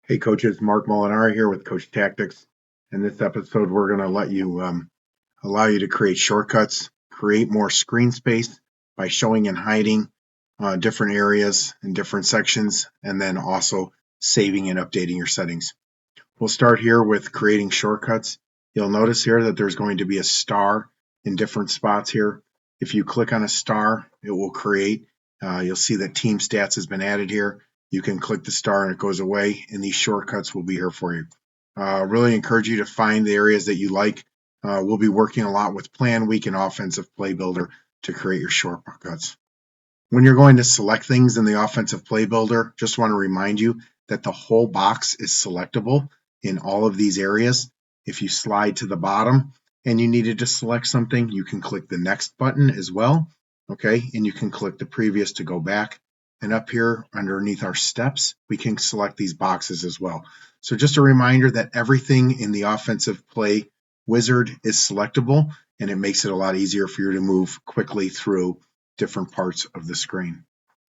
Hey coaches, Mark Molinari here with Coach Tactix. In this episode, we're going to allow you to create shortcuts, create more screen space by showing and hiding different areas and different sections, and then also saving and updating your settings. We'll start here with creating shortcuts. You'll notice here that there's going to be a star in different spots here. If you click on a star, it will create. You'll see that team stats has been added here. You can click the star and it goes away, and these shortcuts will be here for you. Really encourage you to find the areas that you like. We'll be working a lot with Plan Week and Offensive Play Builder to create your shortcuts. When you're going to select things in the Offensive Play Builder, just want to remind you that the whole box is selectable in all of these areas. If you slide to the bottom and you needed to select something, you can click the next button as well, okay? And you can click the previous to go back. And up here underneath our steps, we can select these boxes as well. So just a reminder that everything in the Offensive Play Wizard is selectable, and it makes it a lot easier for you to move quickly through different parts of the screen.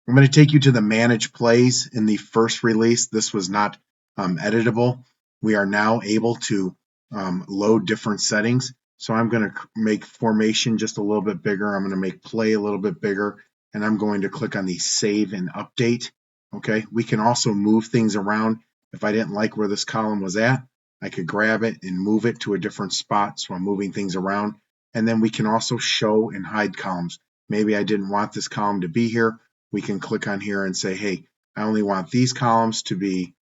I'm going to take you to the manage plays. In the first release, this was not editable. We are now able to load different settings. So I'm going to make formation just a little bit bigger. I'm going to make play a little bit bigger, and I'm going to click on the save and update. Okay, we can also move things around. If I didn't like where this column was at, I could grab it and move it to a different spot. So I'm moving things around. And then we can also show and hide columns. Maybe I didn't want this column to be here. We can click on here and say, hey, I only want these columns to be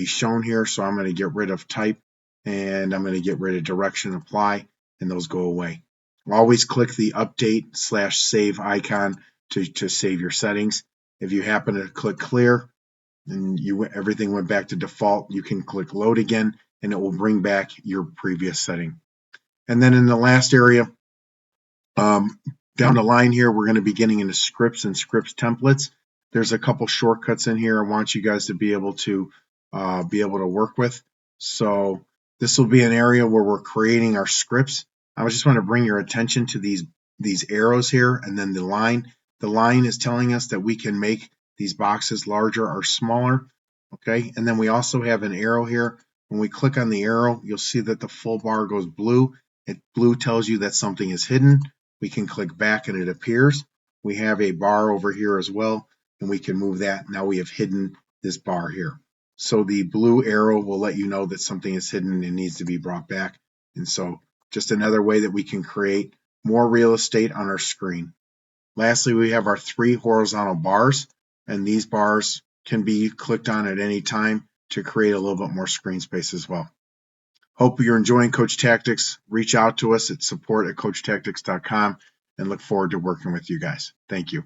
shown here. So I'm going to get rid of type, and I'm going to get rid of direction apply, and those go away. Always click the update/save icon to save your settings. If you happen to click clear and everything went back to default, you can click load again, and it will bring back your previous setting. And then in the last area, down the line here, we're going to be getting into scripts and scripts templates. There's a couple shortcuts in here I want you guys to be able to work with. So this will be an area where we're creating our scripts. I just want to bring your attention to these arrows here, and then the line. The line is telling us that we can make these boxes larger or smaller. Okay, and then we also have an arrow here. When we click on the arrow, you'll see that the full bar goes blue. Blue tells you that something is hidden. We can click back and it appears. We have a bar over here as well, and we can move that. Now we have hidden this bar here. So the blue arrow will let you know that something is hidden and needs to be brought back. And so just another way that we can create more real estate on our screen. Lastly, we have our 3 horizontal bars, and these bars can be clicked on at any time to create a little bit more screen space as well. Hope you're enjoying Coach Tactix. Reach out to us at support@coachtactix.com and look forward to working with you guys. Thank you.